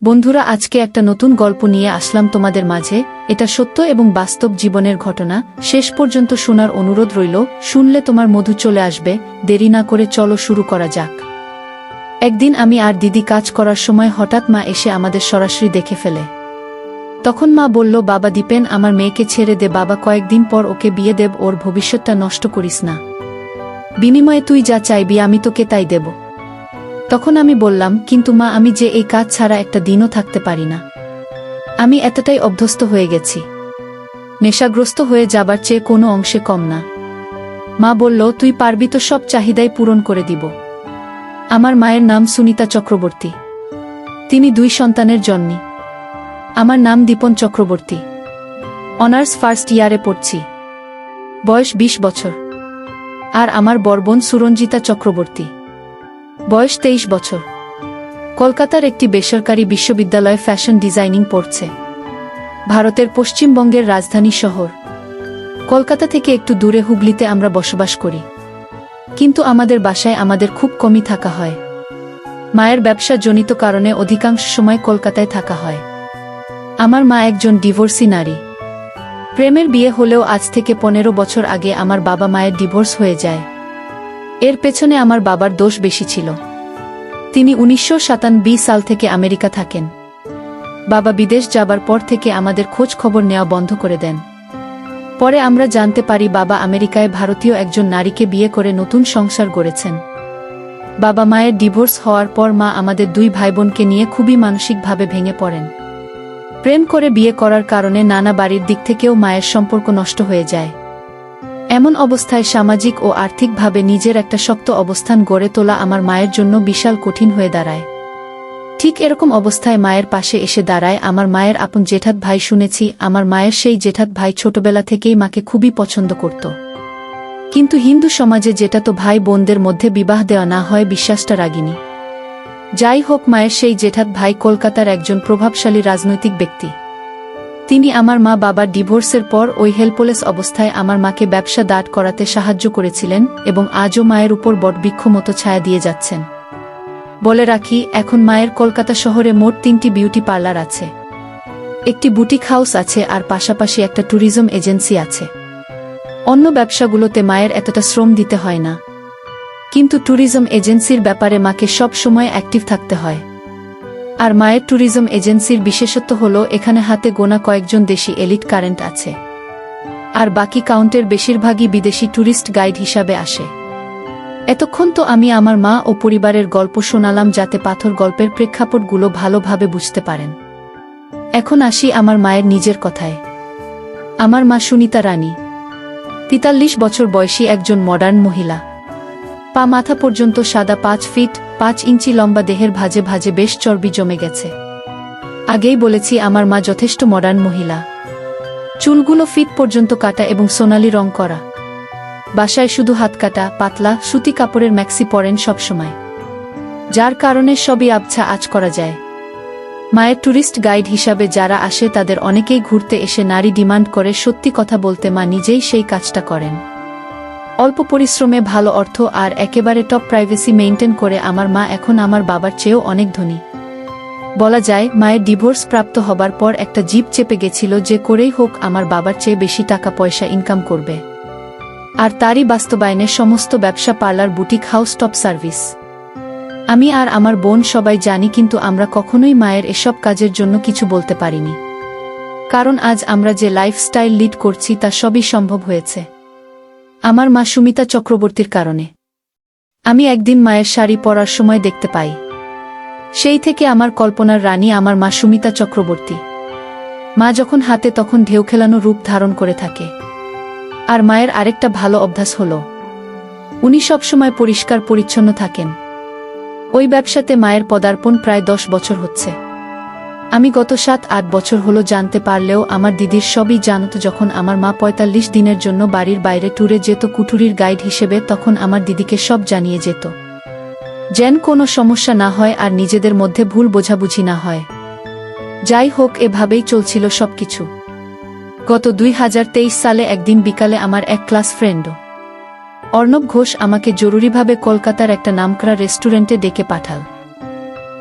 বন্ধুরা, আজকে একটা নতুন গল্প নিয়ে আসলাম তোমাদের মাঝে। এটা সত্য এবং বাস্তব জীবনের ঘটনা। শেষ পর্যন্ত শোনার অনুরোধ রইল। শুনলে তোমার মধু চলে আসবে। দেরি না করে চলো শুরু করা যাক। একদিন আমি আর দিদি কাজ করার সময় হঠাৎ মা এসে আমাদের সরাসরি দেখে ফেলে। তখন মা বলল, বাবা দীপেন, আমার মেয়েকে ছেড়ে দে বাবা, কয়েকদিন পর ওকে বিয়ে দেব, ওর ভবিষ্যৎটা নষ্ট করিস না। বিনিময়ে তুই যা চাইবি আমি তোকে তাই দেব। তখন আমি বললাম, কিন্তু মা, আমি যে এই কাজ ছাড়া একটা দিনও থাকতে পারি না। আমি এতটাই অভ্যস্ত হয়ে গেছি। নেশাগ্রস্ত হয়ে যাবার চেয়ে কোনো অংশে কম না। মা বলল, তুই পারবি তো, সব চাহিদাই পূরণ করে দিব। আমার মায়ের নাম সুনিতা চক্রবর্তী। তিনি 2 সন্তানের জননী। আমার নাম দীপন চক্রবর্তী। অনার্স ফার্স্ট ইয়ারে পড়ছি। বয়স 20 বছর। আর আমার বড় বোন সুরঞ্জিতা চক্রবর্তী। বয়স 23 বছর। কলকাতার একটি বেসরকারি বিশ্ববিদ্যালয়ে ফ্যাশন ডিজাইনিং পড়ছে। ভারতের পশ্চিমবঙ্গের রাজধানী শহর কলকাতা থেকে একটু দূরে হুগলিতে আমরা বসবাস করি। কিন্তু আমাদের বাসায় আমাদের খুব কমই থাকা হয়। মায়ের ব্যবসা জনিত কারণে অধিকাংশ সময় কলকাতায় থাকা হয়। আমার মা একজন ডিভোর্সি নারী। প্রেমের বিয়ে হলেও আজ থেকে 15 বছর আগে আমার বাবা মায়ের ডিভোর্স হয়ে যায়। এর পেছনে আমার বাবার দোষ বেশি ছিল। তিনি 1997 সাল থেকে আমেরিকা থাকেন। বাবা বিদেশ যাবার পর থেকে আমাদের খোঁজ খবর নেওয়া বন্ধ করে দেন। পরে আমরা জানতে পারি বাবা আমেরিকায় ভারতীয় একজন নারীকে বিয়ে করে নতুন সংসার গড়েছেন। বাবা মায়ের ডিভোর্স হওয়ার পর মা আমাদের 2 ভাইবোনকে নিয়ে খুবই মানসিকভাবে ভেঙে পড়েন। প্রেম করে বিয়ে করার কারণে নানা বাড়ির দিক থেকেও মায়ের সম্পর্ক নষ্ট হয়ে যায়। এমন অবস্থায় সামাজিক ও আর্থিকভাবে নিজের একটা শক্ত অবস্থান গড়ে তোলা আমার মায়ের জন্য বিশাল কঠিন হয়ে দাঁড়ায়। ঠিক এরকম অবস্থায় মায়ের পাশে এসে দাঁড়ায় আমার মায়ের আপন জেঠাত ভাই। শুনেছি আমার মায়ের সেই জেঠাত ভাই ছোটবেলা থেকেই মাকে খুবই পছন্দ করত। কিন্তু হিন্দু সমাজে জেঠাতো ভাই বোনদের মধ্যে বিবাহ দেওয়া না হয় বিশ্বাসটা রাগিনী। যাই হোক, মায়ের সেই জেঠাত ভাই কলকাতার একজন প্রভাবশালী রাজনৈতিক ব্যক্তি। তিনি আমার মা বাবার ডিভোর্সের পর ওই হেল্পলেস অবস্থায় আমার মাকে ব্যবসা দাঁড় করাতে সাহায্য করেছিলেন এবং আজও মায়ের উপর বটবৃক্ষ মতো ছায়া দিয়ে যাচ্ছেন। বলে রাখি, এখন মায়ের কলকাতা শহরে মোট 3টি বিউটি পার্লার আছে, একটি বুটিক হাউস আছে আর পাশাপাশি একটা ট্যুরিজম এজেন্সি আছে। অন্য ব্যবসাগুলোতে মায়ের এতটা শ্রম দিতে হয় না, কিন্তু ট্যুরিজম এজেন্সির ব্যাপারে মাকে সব সময় অ্যাক্টিভ থাকতে হয়। আর মায়ের ট্যুরিজম এজেন্সির বিশেষত্ব হলো এখানে হাতে গোনা কয়েকজন দেশি এলিট কারেন্ট আছে, আর বাকি কাউন্টের বেশিরভাগই বিদেশি ট্যুরিস্ট গাইড হিসাবে আসে। এতক্ষণ তো আমি আমার মা ও পরিবারের গল্প শোনালাম যাতে পাথর গল্পের প্রেক্ষাপটগুলো ভালোভাবে বুঝতে পারেন। এখন আসি আমার মায়ের নিজের কথায়। আমার মা সুনিতা রানী 43 বছর বয়সী একজন মডার্ন মহিলা। পা মাথা পর্যন্ত সাদা, 5 ফিট 5 ইঞ্চি লম্বা দেহের ভাঁজে ভাঁজে বেশ চর্বি জমে গেছে। আগেই বলেছি আমার মা যথেষ্ট মডার্ন মহিলা। চুলগুলো ফিট পর্যন্ত কাটা এবং সোনালি রং করা। বাসায় শুধু হাত কাটা পাতলা সুতি কাপড়ের ম্যাক্সি পরেন সবসময়, যার কারণে সবই আবছা আঁচ করা যায়। মায়ের ট্যুরিস্ট গাইড হিসাবে যারা আসে তাদের অনেকেই ঘুরতে এসে নারী ডিমান্ড করে। সত্যি কথা বলতে মা নিজেই সেই কাজটা করেন। অল্প পরিশ্রমে ভালো অর্থ আর একেবারে টপ প্রাইভেসি মেইনটেইন করে আমার মা এখন আমার বাবার চেয়েও অনেক ধনী। বলা যায় মায়ের ডিভোর্স প্রাপ্ত হবার পর একটা জিপ চেপে গেছিল যে করেই হোক আমার বাবার চেয়ে বেশি টাকা পয়সা ইনকাম করবে। আর তারই বাস্তবায়নে সমস্ত ব্যবসা, parlour, boutique house, top service. আমি আর আমার বোন সবাই জানি, কিন্তু আমরা কখনোই মায়ের এসব কাজের জন্য কিছু বলতে পারিনি। কারণ আজ আমরা যে লাইফস্টাইল লিড করছি তা সবই সম্ভব হয়েছে আমার মা সুমিতা চক্রবর্তীর কারণে। আমি একদিন মায়ের শাড়ি পরার সময় দেখতে পাই। সেই থেকে আমার কল্পনার রানী আমার মা সুমিতা চক্রবর্তী। মা যখন হাতে তখন ঢেউ খেলানো রূপ ধারণ করে থাকে। আর মায়ের আরেকটা ভালো অভ্যাস হলো, উনি সবসময় পরিষ্কার পরিচ্ছন্ন থাকেন। ওই ব্যবসাতে মায়ের পদার্পণ প্রায় 10 বছর হচ্ছে। আমি গত 7-8 বছর হলো জানতে পারলেও আমার দিদির সবই জানত। যখন আমার মা 45 দিনের জন্য বাড়ির বাইরে ট্যুরে যেত কুঠুরির গাইড হিসেবে, তখন আমার দিদিকে সব জানিয়ে যেত, যেন কোনো সমস্যা না হয় আর নিজেদের মধ্যে ভুল বোঝাবুঝি না হয়। যাই হোক, এভাবেই চলছিল সবকিছু। গত 2023 সালে একদিন বিকালে আমার এক ক্লাস ফ্রেন্ড অর্ণব ঘোষ আমাকে জরুরিভাবে কলকাতার একটা নামকরা রেস্টুরেন্টে ডেকে পাঠাল।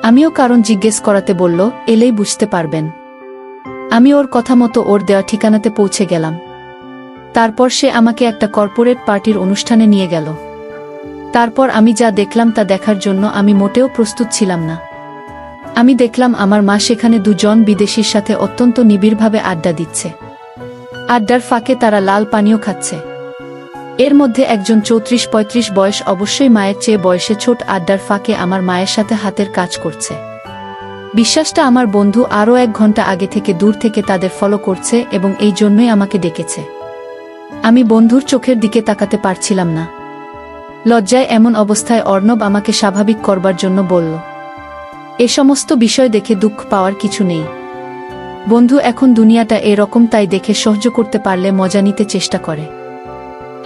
আমিও কারণ জিজ্ঞেস করাতে বলল, এলেই বুঝতে পারবেন। আমি ওর কথা মতো ওর দেওয়া ঠিকানাতে পৌঁছে গেলাম। তারপর সে আমাকে একটা কর্পোরেট পার্টির অনুষ্ঠানে নিয়ে গেল। তারপর আমি যা দেখলাম তা দেখার জন্য আমি মোটেও প্রস্তুত ছিলাম না। আমি দেখলাম আমার মা সেখানে দুজন বিদেশির সাথে অত্যন্ত নিবিড়ভাবে আড্ডা দিচ্ছে। আড্ডার ফাঁকে তারা লাল পানীয় খাচ্ছে। এর মধ্যে একজন 34-35 বয়স, অবশ্যই মায়ের চেয়ে বয়সে ছোট, আড্ডার ফাঁকে আমার মায়ের সাথে হাতের কাজ করছে। বিশ্বাসটা আমার বন্ধু আরও 1 ঘন্টা আগে থেকে দূর থেকে তাদের ফলো করছে এবং এই জন্যই আমাকে ডেকেছে। আমি বন্ধুর চোখের দিকে তাকাতে পারছিলাম না। লজ্জায় এমন অবস্থায় অর্ণব আমাকে স্বাভাবিক করবার জন্য বলল, এ সমস্ত বিষয় দেখে দুঃখ পাওয়ার কিছু নেই বন্ধু, এখন দুনিয়াটা এরকম, তাই দেখে সহ্য করতে পারলে মজা নিতে চেষ্টা করে,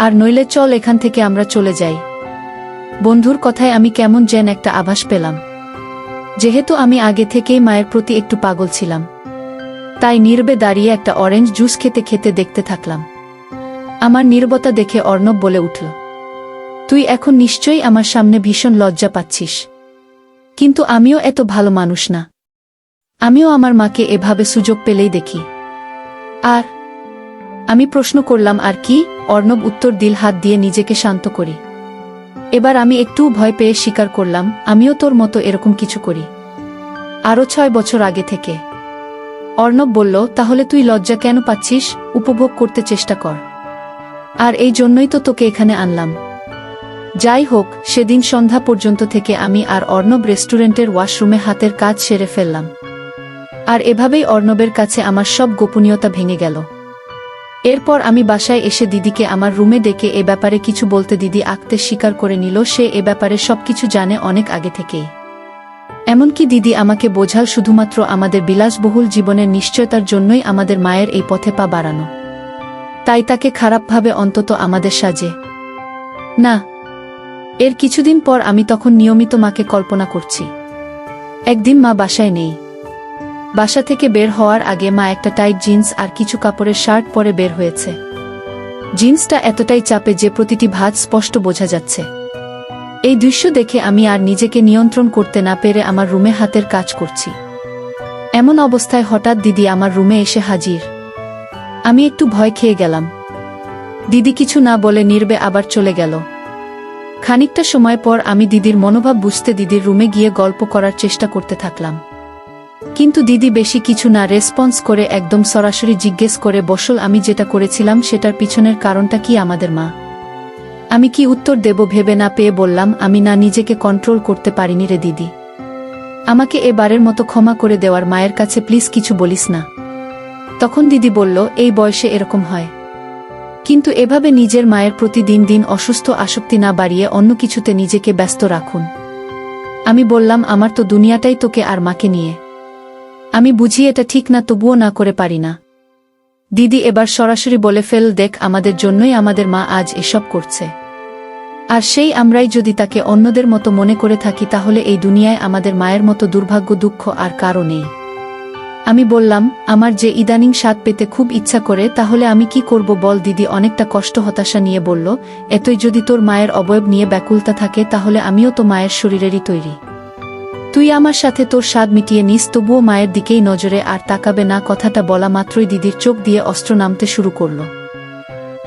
আর নইলে চল এখান থেকে আমরা চলে যাই। বন্ধুর কথায় আমি কেমন যেন একটা আভাস পেলাম। যেহেতু আমি আগে থেকেই মায়ের প্রতি একটু পাগল ছিলাম, তাই নীরবে দাঁড়িয়ে একটা অরেঞ্জ জুস খেতে খেতে দেখতে থাকলাম। আমার নীরবতা দেখে অর্ণব বলে উঠল, তুই এখন নিশ্চয়ই আমার সামনে ভীষণ লজ্জা পাচ্ছিস, কিন্তু আমিও এত ভালো মানুষ না। আমিও আমার মাকে এভাবে সুযোগ পেলেই দেখি। আর আমি প্রশ্ন করলাম, আর কি? অর্ণব উত্তর দিল, হাত দিয়ে নিজেকে শান্ত করি। এবার আমি একটু ভয় পেয়ে স্বীকার করলাম, আমিও তোর মতো এরকম কিছু করি, আরও 6 বছর আগে থেকে। অর্ণব বলল, তাহলে তুই লজ্জা কেন পাচ্ছিস? উপভোগ করতে চেষ্টা কর। আর এই জন্যই তো তোকে এখানে আনলাম। যাই হোক, সেদিন সন্ধ্যা পর্যন্ত থেকে আমি আর অর্ণব রেস্টুরেন্টের ওয়াশরুমে হাতের কাজ সেরে ফেললাম। আর এভাবেই অর্ণবের কাছে আমার সব গোপনীয়তা ভেঙে গেল। এরপর আমি বাসায় এসে দিদিকে আমার রুমে ডেকে এ ব্যাপারে কিছু বলতে দিদি আঁকতে স্বীকার করে নিল সে এ ব্যাপারে সবকিছু জানে অনেক আগে থেকেই। এমনকি দিদি আমাকে বোঝাল শুধুমাত্র আমাদের বিলাসবহুল জীবনের নিশ্চয়তার জন্যই আমাদের মায়ের এই পথে পা বাড়ানো, তাই তাকে খারাপভাবে অন্তত আমাদের সাজে না। এর কিছুদিন পর আমি তখন নিয়মিত মাকে কল্পনা করছি। একদিন মা বাসায় নেই। বাসা থেকে বের হওয়ার আগে মা একটা টাইট জিন্স আর কিছু কাপড়ের শার্ট পরে বের হয়েছে। জিন্সটা এতটাই চাপে যে প্রতিটি ভাঁজ স্পষ্ট বোঝা যাচ্ছে। এই দৃশ্য দেখে আমি আর নিজেকে নিয়ন্ত্রণ করতে না পেরে আমার রুমে হাতের কাজ করছি। এমন অবস্থায় হঠাৎ দিদি আমার রুমে এসে হাজির। আমি একটু ভয় খেয়ে গেলাম। দিদি কিছু না বলে নীরবে আবার চলে গেল। খানিকটা সময় পর আমি দিদির মনোভাব বুঝতে দিদির রুমে গিয়ে গল্প করার চেষ্টা করতে থাকলাম, কিন্তু দিদি বেশি কিছু না রেসপন্স করে একদম সরাসরি জিজ্ঞেস করে বসল, আমি যেটা করেছিলাম সেটার পিছনের কারণটা কি আমাদের মা? আমি কি উত্তর দেব ভেবে না পেয়ে বললাম, আমি না নিজেকে কন্ট্রোল করতে পারিনি রে দিদি। আমাকে এবারের মতো ক্ষমা করে দেওয়ার মায়ের কাছে প্লিজ কিছু বলিস না। তখন দিদি বলল, এই বয়সে এরকম হয়, কিন্তু এভাবে নিজের মায়ের প্রতি দিন দিন অসুস্থ আসক্তি না বাড়িয়ে অন্য কিছুতে নিজেকে ব্যস্ত রাখুন। আমি বললাম, আমার তো দুনিয়াটাই তোকে আর মাকে নিয়ে। আমি বুঝি এটা ঠিক না, তবুও না করে পারি না। দিদি এবার সরাসরি বলে ফেল, দেখ আমাদের জন্যই আমাদের মা আজ এসব করছে, আর সেই আমরাই যদি তাকে অন্যদের মতো মনে করে থাকি তাহলে এই দুনিয়ায় আমাদের মায়ের মতো দুর্ভাগ্য দুঃখ আর কারও নেই। আমি বললাম, আমার যে ইদানিং স্বাদ পেতে খুব ইচ্ছা করে, তাহলে আমি কি করব বল? দিদি অনেকটা কষ্ট হতাশা নিয়ে বলল, এতই যদি তোর মায়ের অবয়ব নিয়ে ব্যাকুলতা থাকে তাহলে আমিও তো মায়ের শরীরেরই তৈরি। তুই আমার সাথে তোর স্বাদ মিটিয়ে নিস, তবুও মায়ের দিকেই নজরে আর তাকাবে না। কথাটা বলা মাত্রই দিদির চোখ দিয়ে অস্ত্র নামতে শুরু করল।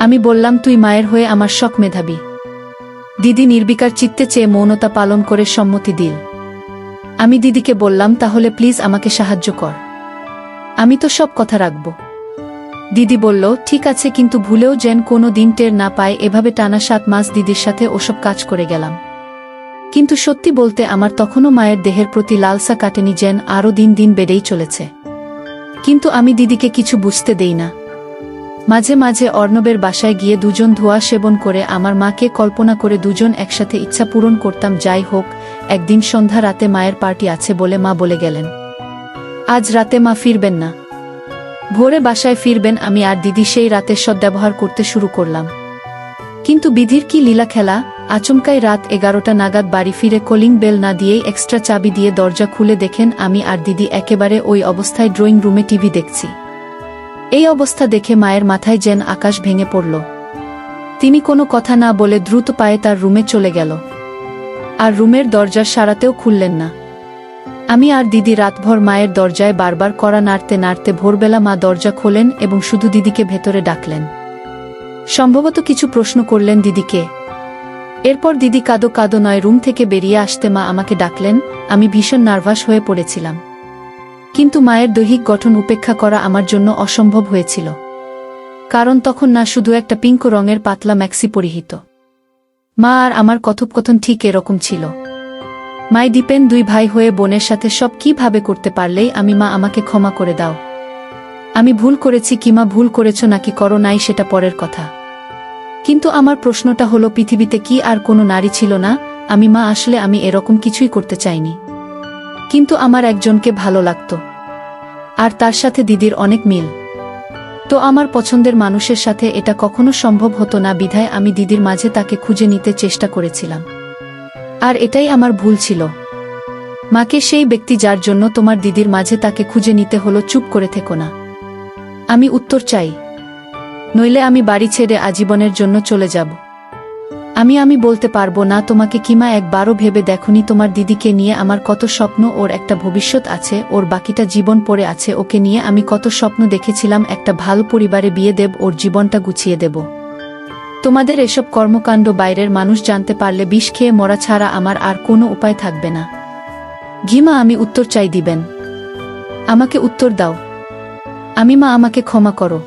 আমি বললাম, তুই মায়ের হয়ে আমার শখ মেধাবী। দিদি নির্বিকার চিত্তে চেয়ে মৌনতা পালন করে সম্মতি দিল। আমি দিদিকে বললাম, তাহলে প্লিজ আমাকে সাহায্য কর, আমি তো সব কথা রাখব। দিদি বলল, ঠিক আছে, কিন্তু ভুলেও যেন কোনো দিন টের না পায়। এভাবে টানা 7 মাস দিদির সাথে ওসব কাজ করে গেলাম, কিন্তু সত্যি বলতে আমার তখনও মায়ের দেহের প্রতি লালসা কাটেনি, যেন আরও দিন দিন বেড়েই চলেছে। কিন্তু আমি দিদিকে কিছু বুঝতে দেই না। মাঝে মাঝে অর্ণবের বাসায় গিয়ে দুজন ধোঁয়া সেবন করে আমার মাকে কল্পনা করে দুজন একসাথে ইচ্ছা পূরণ করতাম। যাই হোক, একদিন সন্ধ্যা রাতে মায়ের পার্টি আছে বলে মা বলে গেলেন আজ রাতে মা ফিরবেন না, ভোরে বাসায় ফিরবেন। আমি আর দিদি সেই রাতের সদ্ব্যবহার করতে শুরু করলাম। কিন্তু বিধির কি লীলা খেলা, আচমকাই রাত 11টা নাগাদ বাড়ি ফিরে কলিং বেল না দিয়েই এক্সট্রা চাবি দিয়ে দরজা খুলে দেখেন আমি আর দিদি একেবারে ওই অবস্থায় ড্রয়িং রুমে টিভি দেখছি। এই অবস্থা দেখে মায়ের মাথায় যেন আকাশ ভেঙে পড়ল। তিনি কোনো কথা না বলে দ্রুত পায়ে তার রুমে চলে গেল, আর রুমের দরজার সারাতেও খুললেন না। আমি আর দিদি রাতভর মায়ের দরজায় বারবার কড়া নাড়তে নাড়তে ভোরবেলা মা দরজা খোলেন এবং শুধু দিদিকে ভেতরে ডাকলেন। সম্ভবত কিছু প্রশ্ন করলেন দিদিকে। এরপর দিদি কাঁদো কাঁদো নয় রুম থেকে বেরিয়ে আসতে মা আমাকে ডাকলেন। আমি ভীষণ নার্ভাস হয়ে পড়েছিলাম, কিন্তু মায়ের দৈহিক গঠন উপেক্ষা করা আমার জন্য অসম্ভব হয়েছিল, কারণ তখন না শুধু একটা পিঙ্ক রঙের পাতলা ম্যাক্সি পরিহিত। মা আর আমার কথোপকথন ঠিক এরকম ছিল। মাই দীপেন, দুই ভাই হয়ে বোনের সাথে সব কিভাবে করতে পারলেই আমি মা আমাকে ক্ষমা করে দাও। আমি ভুল করেছি কিমা ভুল করেছ নাকি করো নাই সেটা পরের কথা, কিন্তু আমার প্রশ্নটা হলো পৃথিবীতে কি আর কোনো নারী ছিল না? আমি মা আসলে আমি এরকম কিছুই করতে চাইনি, কিন্তু আমার একজনকে ভালো লাগতো, আর তার সাথে দিদির অনেক মিল। তো আমার পছন্দের মানুষের সাথে এটা কখনো সম্ভব হতো না, বিধায় আমি দিদির মাঝে তাকে খুঁজে নিতে চেষ্টা করেছিলাম। আর এটাই আমার ভুল ছিল। মাকে সেই ব্যক্তি যার জন্য তোমার দিদির মাঝে তাকে খুঁজে নিতে হলো, চুপ করে থেকো না। আমি উত্তর চাই, নইলে আমি বাড়ি ছেড়ে আজীবনের জন্য চলে যাব। আমি বলতে পারবো না তোমাকে কিমা, একবারও ভেবে দেখনি তোমার দিদিকে নিয়ে আমার কত স্বপ্ন? ওর একটা ভবিষ্যৎ আছে, ওর বাকিটা জীবন পড়ে আছে। ওকে নিয়ে আমি কত স্বপ্ন দেখেছিলাম, একটা ভালো পরিবারে বিয়ে দেব, ওর জীবনটা গুছিয়ে দেব। তোমাদের এসব কর্মকাণ্ড বাইরের মানুষ জানতে পারলে বিষ খেয়ে মরা ছাড়া আমার আর কোনো উপায় থাকবে না। ঘিমা, আমি উত্তর চাই, দিবেন? আমাকে উত্তর দাও। মা আমাকে ক্ষমা করো।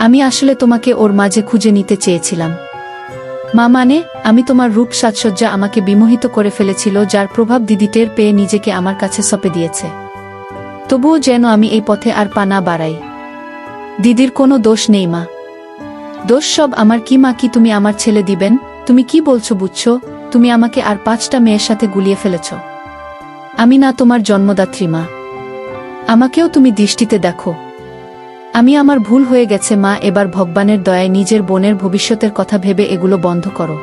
আমি আসলে তোমাকে ওর মাঝে খুঁজে নিতে চেয়েছিলাম। মা মানে, আমি তোমার রূপ সাজসজ্জা আমাকে বিমোহিত করে ফেলেছিল, যার প্রভাব দিদি টের পেয়ে নিজেকে আমার কাছে সঁপে দিয়েছে। তবুও যেন আমি এই পথে আর পা না বাড়াই। দিদির কোনো দোষ নেই মা, দোষ সব আমার। কি মা, কি তুমি আমার ছেলে দিবেন? তুমি কি বলছো বুঝছো? তুমি আমাকে আর 5টা মেয়ের সাথে গুলিয়ে ফেলেছ। আমি না তোমার জন্মদাত্রী মা, আমাকেও তুমি দৃষ্টিতে দেখো। আমার ভুল হয়ে গেছে মা, এবার ভগবানের দয়ায় নিজের বোনের ভবিষ্যতের কথা ভেবে এগুলো বন্ধ করো,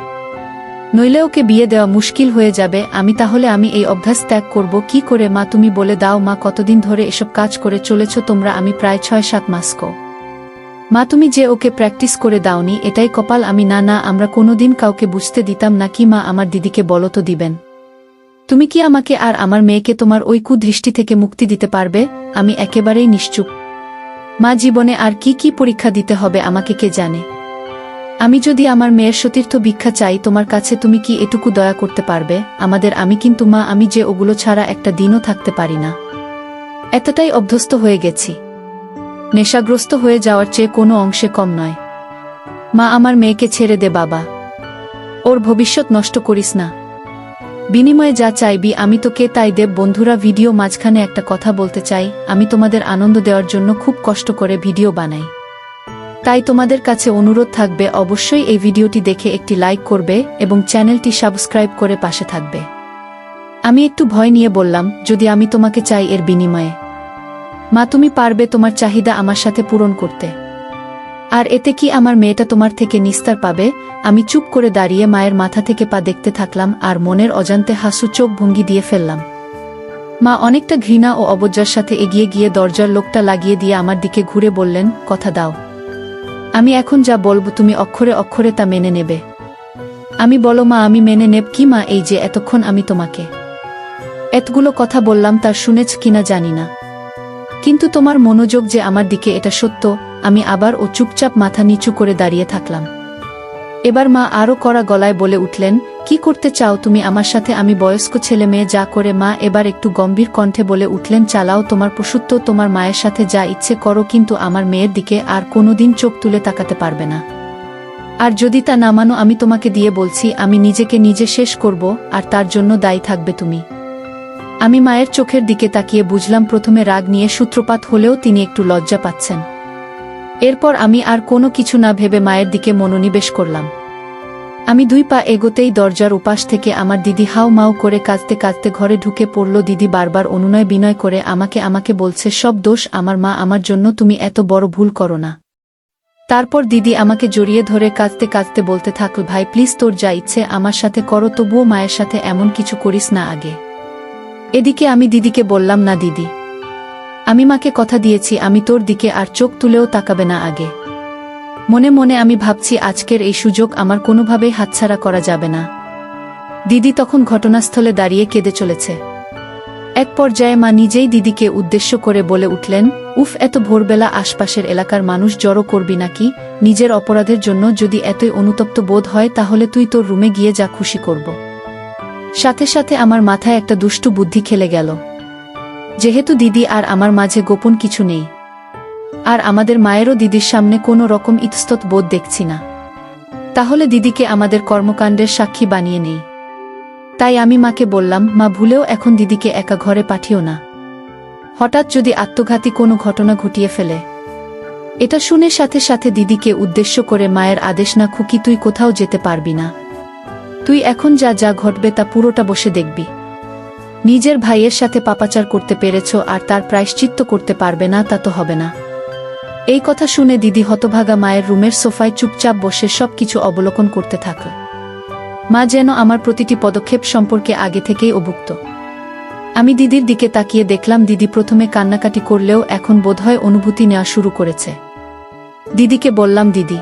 নইলে ওকে বিয়ে দেওয়া মুশকিল হয়ে যাবে। তাহলে আমি এই অভ্যাস ত্যাগ করব কি করে মা? তুমি বলে দাও মা, কতদিন ধরে এসব কাজ করে চলেছ তোমরা? আমি প্রায় 6-7 মাস। মা, তুমি যে ওকে প্র্যাকটিস করে দাওনি এটাই কপাল। না, আমরা কোনোদিন কাউকে বুঝতে দিতাম না। কি মা, আমার দিদিকে বলো তো, দিবেন? তুমি কি আমাকে আর আমার মেয়েকে তোমার ওই কুদৃষ্টি থেকে মুক্তি দিতে পারবে? আমি একেবারেই নিশ্চুপ মা, জীবনে আর কি কি পরীক্ষা দিতে হবে আমাকে কে জানে। আমি যদি আমার মেয়ের সতীর্থ ভিক্ষা চাই তোমার কাছে, তুমি কি এটুকু দয়া করতে পারবে আমাদের? কিন্তু মা, আমি যে ওগুলো ছাড়া একটা দিনও থাকতে পারি না, এতটাই অভ্যস্ত হয়ে গেছি। নেশাগ্রস্ত হয়ে যাওয়ার চেয়ে কোনো অংশে কম নয়। মা, আমার মেয়েকে ছেড়ে দে বাবা, ওর ভবিষ্যৎ নষ্ট করিস না। বিনিময়ে যা চাইবি আমি তোকে তাই দেব। বন্ধুরা, ভিডিও মাঝখানে একটা কথা বলতে চাই। আমি তোমাদের আনন্দ দেওয়ার জন্য খুব কষ্ট করে ভিডিও বানাই, তাই তোমাদের কাছে অনুরোধ থাকবে অবশ্যই এই ভিডিওটি দেখে একটি লাইক করবে এবং চ্যানেলটি সাবস্ক্রাইব করে পাশে থাকবে। আমি একটু ভয় নিয়ে বললাম, যদি আমি তোমাকে চাই এর বিনিময়ে মা, তুমি পারবে তোমার চাহিদা আমার সাথে পূরণ করতে? আর এতে কি আমার মেয়েটা তোমার থেকে নিস্তার পাবে? আমি চুপ করে দাঁড়িয়ে মায়ের মাথা থেকে পা দেখতে থাকলাম আর মনের অজান্তে হাসু চোখ ভঙ্গি দিয়ে ফেললাম। মা অনেকটা ঘৃণা ও অবজ্ঞার সাথে এগিয়ে গিয়ে দরজার লোকটা লাগিয়ে দিয়ে আমার দিকে ঘুরে বললেন, কথা দাও আমি এখন যা বলবো তুমি অক্ষরে অক্ষরে তা মেনে নেবে। বলো মা, আমি মেনে নেব। কি মা, এই যে এতক্ষণ আমি তোমাকে এতগুলো কথা বললাম তার শুনেছ কিনা জানি না, কিন্তু তোমার মনোযোগ যে আমার দিকে, এটা সত্য। আমি আবার ও চুপচাপ মাথা নিচু করে দাঁড়িয়ে থাকলাম। এবার মা আরো কড়া গলায় বলে উঠলেন, কি করতে চাও তুমি আমার সাথে? আমি বয়স্ক ছেলে মেয়ে যা করে। মা এবার একটু গম্ভীর কণ্ঠে বলে উঠলেন, চালাও তোমার পশুত্ব, তোমার মায়ের সাথে যা ইচ্ছে করো, কিন্তু আমার মেয়ের দিকে আর কোনোদিন চোখ তুলে তাকাতে পারবে না। আর যদি তা না মানো, আমি তোমাকে দিয়ে বলছি, আমি নিজেকে নিজে শেষ করব, আর তার জন্য দায়ী থাকবে তুমি। মায়ের চোখের দিকে তাকিয়ে বুঝলাম প্রথমে রাগ নিয়ে সূত্রপাত হলেও তিনি একটু লজ্জা পাচ্ছেন। এরপর আমি আর কোনো কিছু না ভেবে মায়ের দিকে মনোনিবেশ করলাম। 2 পা এগোতেই দরজার উপাস থেকে আমার দিদি হাউ মাউ করে কাঁদতে কাঁদতে ঘরে ঢুকে পড়ল। দিদি বারবার অনুনয় বিনয় করে আমাকে বলছে, সব দোষ আমার মা, আমার জন্য তুমি এত বড় ভুল করো না। তারপর দিদি আমাকে জড়িয়ে ধরে কাঁদতে কাঁদতে বলতে থাকল, ভাই প্লিজ, তোর যা ইচ্ছে আমার সাথে করো, তবুও মায়ের সাথে এমন কিছু করিস না আগে। এদিকে আমি দিদিকে বললাম, না দিদি, আমি মাকে কথা দিয়েছি আমি তোর দিকে আর চোখ তুলেও তাকাবে না আগে। মনে মনে আমি ভাবছি আজকের এই সুযোগ আমার কোনোভাবেই হাতছাড়া করা যাবে না। দিদি তখন ঘটনাস্থলে দাঁড়িয়ে কেঁদে চলেছে। এক পর্যায়ে মা নিজেই দিদিকে উদ্দেশ্য করে বলে উঠলেন, উফ, এত ভোরবেলা আশপাশের এলাকার মানুষ জড়ো করবি নাকি? নিজের অপরাধের জন্য যদি এতই অনুতপ্ত বোধ হয় তাহলে তুই তোর রুমে গিয়ে যা খুশি করব। সাথে সাথে আমার মাথায় একটা দুষ্টু বুদ্ধি খেলে গেল। যেহেতু দিদি আর আমার মাঝে গোপন কিছু নেই, আর আমাদের মায়েরও দিদির সামনে কোনো রকম ইতস্তত বোধ দেখছি না, তাহলে দিদিকে আমাদের কর্মকাণ্ডের সাক্ষী বানিয়ে নেই। তাই আমি মাকে বললাম, মা, ভুলেও এখন দিদিকে একা ঘরে পাঠিও না। হঠাৎ যদি আত্মঘাতী কোনো ঘটনা ঘটিয়ে ফেলে। এটা শুনে সাথে সাথে দিদিকে উদ্দেশ্য করে মায়ের আদেশ, না খুকি, তুই কোথাও যেতে পারবি না। তুই এখন যা যা ঘটবে তা পুরোটা বসে দেখবি। নিজের ভাইয়ের সাথে পাপাচার করতে পেরেছ আর তার প্রায়শ্চিত্ত করতে পারবে না, তা তো হবে না। এই কথা শুনে দিদি হতভাগা মায়ের রুমের সোফায় চুপচাপ বসে সবকিছু অবলোকন করতে থাকল। মা যেন আমার প্রতিটি পদক্ষেপ সম্পর্কে আগে থেকেই অভুক্ত। আমি দিদির দিকে তাকিয়ে দেখলাম দিদি প্রথমে কান্নাকাটি করলেও এখন বোধহয় অনুভূতি নেওয়া শুরু করেছে। দিদিকে বললাম, দিদি,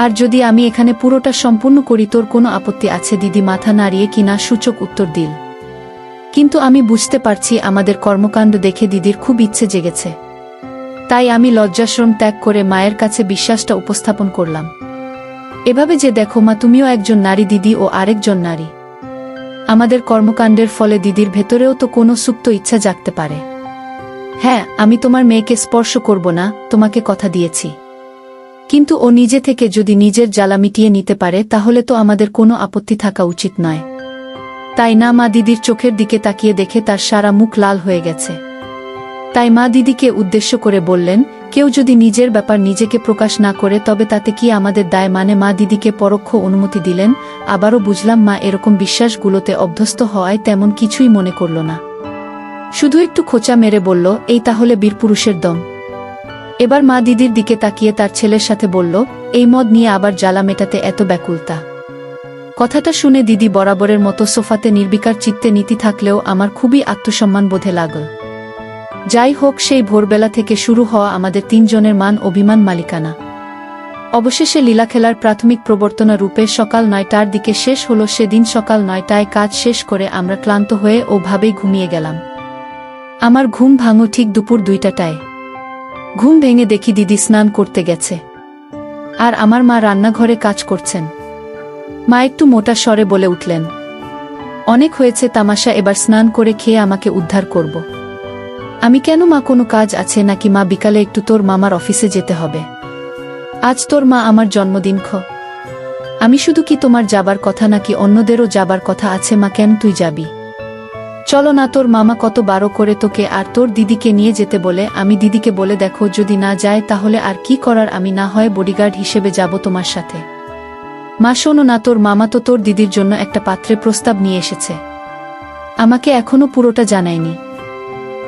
আর যদি আমি এখানে পুরোটা সম্পূর্ণ করি তোর কোনো আপত্তি আছে? দিদি মাথা নাড়িয়ে কিনা সূচক উত্তর দিল। কিন্তু আমি বুঝতে পারছি আমাদের কর্মকাণ্ড দেখে দিদির খুব ইচ্ছে জেগেছে। তাই আমি লজ্জাশ্রম ত্যাগ করে মায়ের কাছে বিশ্বাসটা উপস্থাপন করলাম। এভাবে যে দেখো মা, তুমিও একজন নারী দিদি ও আরেকজন নারী। আমাদের কর্মকাণ্ডের ফলে দিদির ভেতরেও তো কোনো সুপ্ত ইচ্ছা জাগতে পারে। হ্যাঁ, আমি তোমার মেয়েকে স্পর্শ করব না, তোমাকে কথা দিয়েছি। কিন্তু ও নিজে থেকে যদি নিজের জ্বালা মিটিয়ে নিতে পারে তাহলে তো আমাদের কোনো আপত্তি থাকা উচিত নয়, তাই না? মা দিদির চোখের দিকে তাকিয়ে দেখে তার সারা মুখ লাল হয়ে গেছে। তাই মা দিদিকে উদ্দেশ্য করে বললেন, কেউ যদি নিজের ব্যাপার নিজেকে প্রকাশ না করে তবে তাতে কি আমাদের দায়? মানে মা দিদিকে পরোক্ষ অনুমতি দিলেন। আবারও বুঝলাম মা এরকম বিশ্বাসগুলোতে অভ্যস্ত হওয়ায় তেমন কিছুই মনে করল না, শুধু একটু খোঁচা মেরে বলল, এই তাহলে বীরপুরুষের দম। এবার মা দিদির দিকে তাকিয়ে তার ছেলের সাথে বলল, এই মদ নিয়ে আবার জ্বালা মেটাতে এত ব্যাকুলতা? কথাটা শুনে দিদি বরাবরের মতো সোফাতে নির্বিকার চিত্তে নীতি থাকলেও আমার খুবই আত্মসম্মান বোধে লাগল। যাই হোক, সেই ভোরবেলা থেকে শুরু হওয়া আমাদের তিনজনের মান অভিমান মালিকানা অবশেষে লীলাখেলার প্রাথমিক প্রবর্তনা রূপে সকাল ৯টার দিকে শেষ হল। সেদিন সকাল ৯টায় কাজ শেষ করে আমরা ক্লান্ত হয়ে ওভাবেই ঘুমিয়ে গেলাম। আমার ঘুম ভাঙল ঠিক দুপুর ২টায়। ঘুম ভেঙে দেখি দিদি স্নান করতে গেছে আর আমার মা রান্নাঘরে কাজ করছেন। মা একটু মোটা স্বরে বলে উঠলেন, অনেক হয়েছে তামাশা, এবার স্নান করে খেয়ে আমাকে উদ্ধার করব। আমি কেন মা, কোনো কাজ আছে নাকি? মা, বিকালে একটু তোর মামার অফিসে যেতে হবে। আজ তোর মা আমার জন্মদিন। আমি শুধু কি তোমার যাবার কথা নাকি অন্যদেরও যাবার কথা আছে? মা, কেন তুই যাবি? চলো না, তোর মামা কত বারো করে তোকে আর তোর দিদিকে নিয়ে যেতে বলে। আমি দিদিকে বলে দেখো, যদি না যায় তাহলে আর কি করার, আমি না হয় বডিগার্ড হিসেবে যাব তোমার সাথে। মা, শোনো না, তোর মামা তো তোর দিদির জন্য একটা পাত্রে প্রস্তাব নিয়ে এসেছে। আমাকে এখনো পুরোটা জানায়নি,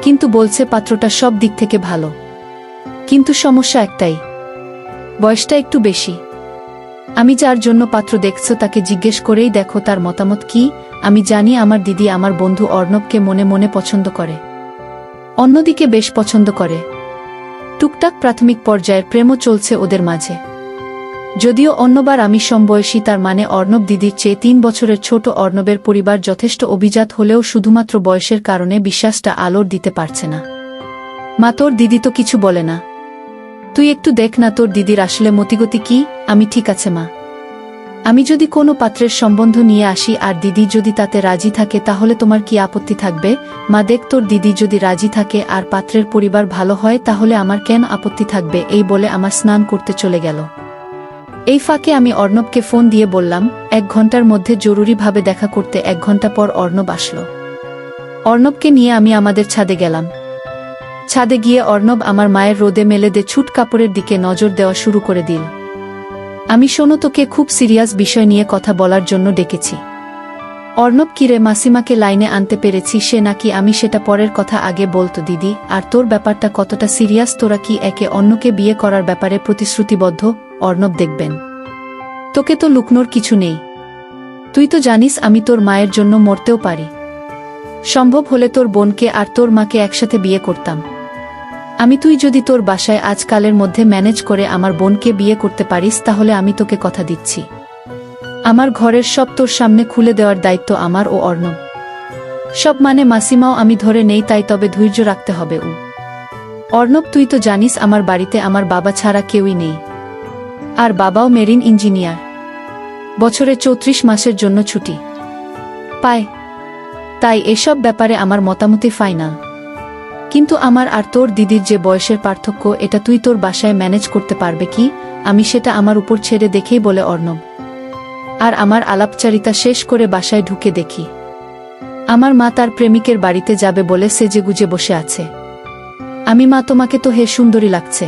কিন্তু বলছে পাত্রটা সব দিক থেকে ভালো। কিন্তু সমস্যা একটাই, বয়সটা একটু বেশি। আমি যার জন্য পাত্র দেখছো তাকে জিজ্ঞেস করেই দেখো তার মতামত কি। আমি জানি আমার দিদি আমার বন্ধু অর্ণবকে মনে মনে পছন্দ করে, অন্যদিকে বেশ পছন্দ করে। টুকটাক প্রাথমিক পর্যায়ের প্রেমও চলছে ওদের মাঝে। যদিও অন্যবার আমি সমবয়সী, তার মানে অর্ণব দিদির চেয়ে ৩ বছরের ছোট। অর্ণবের পরিবার যথেষ্ট অভিজাত হলেও শুধুমাত্র বয়সের কারণে বিশ্বাসটা আলোর দিতে পারছে না। মা, তোর দিদি তো কিছু বলে না? তুই একটু দেখ না তোর দিদির আসলে মতিগতি কি। আমি ঠিক আছে মা, আমি যদি কোনো পাত্রের সম্বন্ধ নিয়ে আসি আর দিদি যদি তাতে রাজি থাকে তাহলে তোমার কি আপত্তি থাকবে? মা, দেখ, তোর দিদি যদি রাজি থাকে আর পাত্রের পরিবার ভালো হয় তাহলে আমার কেন আপত্তি থাকবে? এই বলে আমার স্নান করতে চলে গেল। এই ফাঁকে আমি অর্ণবকে ফোন দিয়ে বললাম ১ ঘন্টার মধ্যে জরুরিভাবে দেখা করতে। ১ ঘন্টা পর অর্ণব আসলো। অর্ণবকে নিয়ে আমি আমাদের ছাদে গেলাম। ছাদে গিয়ে অর্ণব আমার মায়ের রোদে মেলে দে ছুট কাপড়ের দিকে নজর দেওয়া শুরু করে দিল। আমি, শোনো, তোকে খুব সিরিয়াস বিষয় নিয়ে কথা বলার জন্য ডেকেছি। অর্ণব, কিরে? মাসিমাকে লাইনে আনতে পেরেছি সে নাকি? আমি, সেটা পরের কথা, আগে বলতো দিদি, আর তোর ব্যাপারটা কতটা সিরিয়াস? তোরা কি একে অন্যকে বিয়ে করার ব্যাপারে প্রতিশ্রুতিবদ্ধ? অর্ণব, দেখবেন, তোকে তো লুকনোর কিছু নেই। তুই তো জানিস আমি তোর মায়ের জন্য মরতেও পারি। সম্ভব হলে তোর বোনকে আর তোর মাকে একসাথে বিয়ে করতাম আমি। তুই যদি তোর বাসায় আজকালের মধ্যে ম্যানেজ করে আমার বোনকে বিয়ে করতে পারিস তাহলে আমি তোকে কথা দিচ্ছি, আমার ঘরের সব তোর সামনে খুলে দেওয়ার দায়িত্ব আমার ও অর্ণব। সব মানে মাসিমাও আমি ধরে নেই, তাই তবে ধৈর্য রাখতে হবে। অর্ণব, তুই তো জানিস আমার বাড়িতে আমার বাবা ছাড়া কেউই নেই, আর বাবাও মেরিন ইঞ্জিনিয়ার। বছরে 34 মাসের জন্য ছুটি পায়, তাই এসব ব্যাপারে আমার মতামতই ফাইনাল। কিন্তু আমার আর তোর দিদির যে বয়সের পার্থক্য, এটা তুই তোর বাসায় ম্যানেজ করতে পারবে কি? আমি সেটা আমার উপর ছেড়ে দেখেই বলে অর্ণব। আর আমার আলাপচারিতা শেষ করে বাসায় ঢুকে দেখি আমার মা তার প্রেমিকের বাড়িতে যাবে বলে সেজেগুজে বসে আছে। আমি, মা তোমাকে তো হে সুন্দরী লাগছে।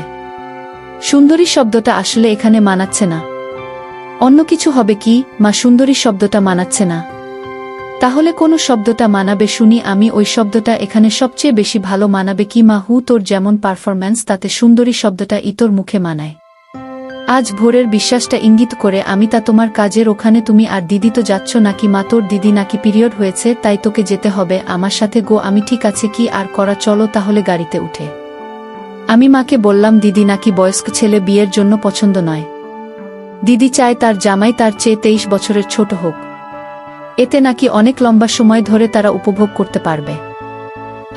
সুন্দরী শব্দটা আসলে এখানে মানাচ্ছে না, অন্য কিছু হবে কি? মা, সুন্দরী শব্দটা মানাচ্ছে না, তাহলে কোন শব্দটা মানাবে শুনি? আমি, ওই শব্দটা এখানে সবচেয়ে বেশি ভালো মানাবে কি মা? তোর যেমন পারফরম্যান্স, তাতে সুন্দরী শব্দটা তোর মুখে মানায়। আজ ভোরের বিশ্বাসটা ইঙ্গিত করে আমি, তা তোমার কাজের ওখানে তুমি আর দিদি তো যাচ্ছ নাকি মা? তোর দিদি নাকি পিরিয়ড হয়েছে, তাই তোকে যেতে হবে আমার সাথে গো। আমি, ঠিক আছে, কি আর করা, চলো তাহলে গাড়িতে উঠে। আমি মাকে বললাম দিদি নাকি বয়স্ক ছেলে বিয়ের জন্য পছন্দ নয়। দিদি চায় তার জামাই তার চেয়ে 23 বছরের ছোট হোক, এতে নাকি অনেক লম্বা সময় ধরে তারা উপভোগ করতে পারবে,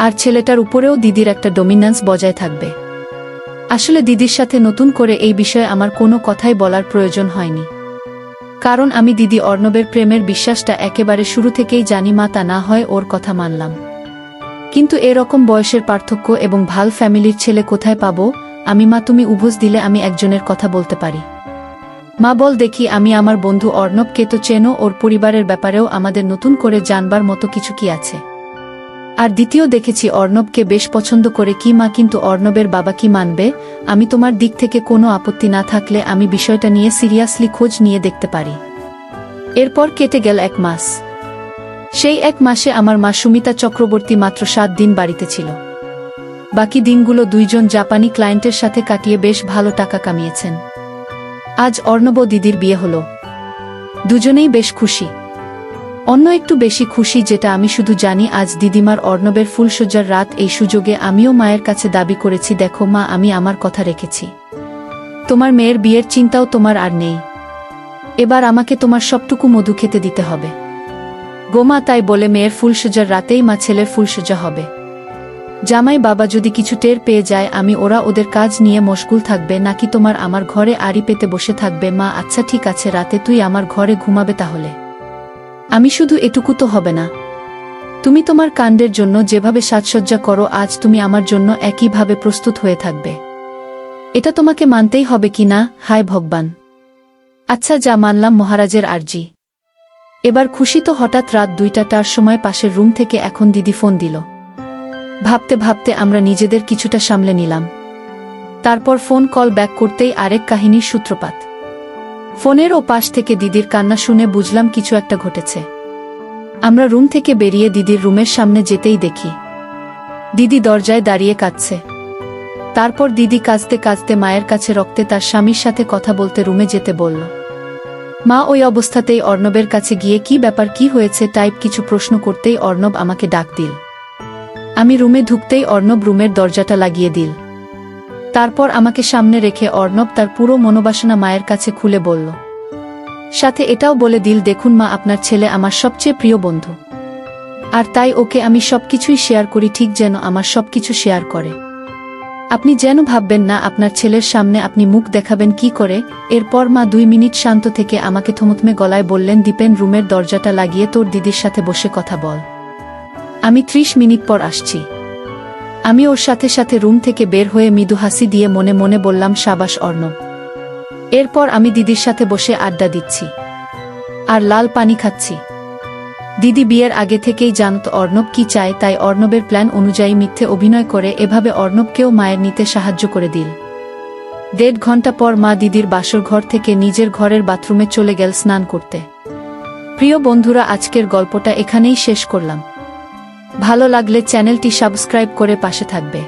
আর ছেলেটার উপরেও দিদির একটা ডমিন্যান্স বজায় থাকবে। আসলে দিদির সাথে নতুন করে এই বিষয়ে আমার কোনো কথাই বলার প্রয়োজন হয়নি, কারণ আমি দিদি অর্ণবের প্রেমের বিশ্বাসটা একেবারে শুরু থেকেই জানি মা। তা না হয় ওর কথা মানলাম, কিন্তু এরকম বয়সের পার্থক্য এবং ভাল ফ্যামিলির ছেলে কোথায় পাবো আমি? মা, তুমি উভোজ দিলে আমি একজনের কথা বলতে পারি। মা, বল দেখি। আমি, আমার বন্ধু অর্ণবকে তো চেনো, ওর পরিবারের ব্যাপারেও আমাদের নতুন করে জানবার মতো কিছু কি আছে? আর দ্বিতীয়, দেখেছি অর্ণবকে বেশ পছন্দ করে কি মা, কিন্তু অর্ণবের বাবা কি মানবে? আমি, তোমার দিক থেকে কোনো আপত্তি না থাকলে আমি বিষয়টা নিয়ে সিরিয়াসলি খোঁজ নিয়ে দেখতে পারি। এরপর কেটে গেল 1 মাস। সেই 1 মাসে আমার মা সুমিতা চক্রবর্তী মাত্র 7 দিন বাড়িতে ছিল। বাকি দিনগুলো 2 জন জাপানি ক্লায়েন্টের সাথে কাটিয়ে বেশ ভালো টাকা কামিয়েছেন। আজ অর্ণব দিদির বিয়ে হলো, দুজনেই বেশ খুশি। অন্য একটু বেশি খুশি যেটা আমি শুধু জানি, আজ দিদিমার অর্ণবের ফুলসজ্জার রাত। এই সুযোগে আমিও মায়ের কাছে দাবি করেছি, দেখো মা, আমি আমার কথা রেখেছি। তোমার মেয়ের বিয়ের চিন্তাও তোমার আর নেই, এবার আমাকে তোমার সবটুকু মধু খেতে দিতে হবে গোমা। তাই বলে মেয়ের ফুলসজ্জার রাতেই মা ছেলের ফুলসজ্জা হবে। জামাই বাবা যদি কিছু টের পেয়ে যায়, ওরা ওদের কাজ নিয়ে মশগুল থাকবে, নাকি তোমার আমার ঘরে আড়ি পেতে বসে থাকবে? মা, আচ্ছা ঠিক আছে, রাতে তুই আমার ঘরে ঘুমাবে তাহলে। আমি, শুধু এটুকু তো হবে না? তুমি তোমার কাণ্ডের জন্য যেভাবে সাজসজ্জা করো, আজ তুমি আমার জন্য একইভাবে প্রস্তুত হয়ে থাকবে। এটা তোমাকে মানতেই হবে কি না? হায় ভগবান! আচ্ছা, যা মানলাম, মহারাজের আর্জি। এবার খুশি তো। হঠাৎ রাত 2টার সময় পাশের রুম থেকে এখন দিদি ফোন দিল। ভাবতে ভাবতে আমরা নিজেদের কিছুটা সামলে নিলাম। তারপর ফোন কল ব্যাক করতেই আরেক কাহিনীর সূত্রপাত। ফোনের ও পাশ থেকে দিদির কান্না শুনে বুঝলাম কিছু একটা ঘটেছে। আমরা রুম থেকে বেরিয়ে দিদির রুমের সামনে যেতেই দেখি দিদি দরজায় দাঁড়িয়ে কাঁদছে। তারপর দিদি কাঁদতে কাঁদতে মায়ের কাছে রক্তে তার স্বামীর সাথে কথা বলতে রুমে যেতে বলল। মা ওই অবস্থাতেই অর্ণবের কাছে গিয়ে কি ব্যাপার, কি হয়েছে টাইপ কিছু প্রশ্ন করতেই অর্ণব আমাকে ডাক দিল। আমি রুমে ঢুকতেই অর্ণব রুমের দরজাটা লাগিয়ে দিল। তারপর আমাকে সামনে রেখে অর্ণব তার পুরো মনোবাসনা মায়ের কাছে খুলে বলল, সাথে এটাও বলে দিল, দেখুন মা, আপনার ছেলে আমার সবচেয়ে প্রিয় বন্ধু, আর তাই ওকে আমি সবকিছুই শেয়ার করি, ঠিক যেন আমার সবকিছু শেয়ার করে। আপনি যেন ভাববেন না আপনার ছেলের সামনে আপনি মুখ দেখাবেন কি করে। এরপর মা 2 মিনিট শান্ত থেকে আমাকে থমথমে গলায় বললেন, দীপেন, রুমের দরজাটা লাগিয়ে তোর দিদির সাথে বসে কথা বল, আমি 30 মিনিট পর আসছি। আমি ওর সাথে সাথে রুম থেকে বের হয়ে মৃদু হাসি দিয়ে মনে মনে বললাম, সাবাস অর্ণব। এরপর আমি দিদির সাথে বসে আড্ডা দিচ্ছি আর লাল পানি খাচ্ছি। দিদি বিয়ের আগে থেকেই জানত অর্ণব কি চায়, তাই অর্ণবের প্ল্যান অনুযায়ী মিথ্যে অভিনয় করে এভাবে অর্ণবকেও মায়ের নিতে সাহায্য করে দিল। 1.5 ঘন্টা পর মা দিদির বাসর ঘর থেকে নিজের ঘরের বাথরুমে চলে গেল স্নান করতে। প্রিয় বন্ধুরা, আজকের গল্পটা এখানেই শেষ করলাম। ভালো লাগলে চ্যানেলটি সাবস্ক্রাইব করে পাশে থাকবে।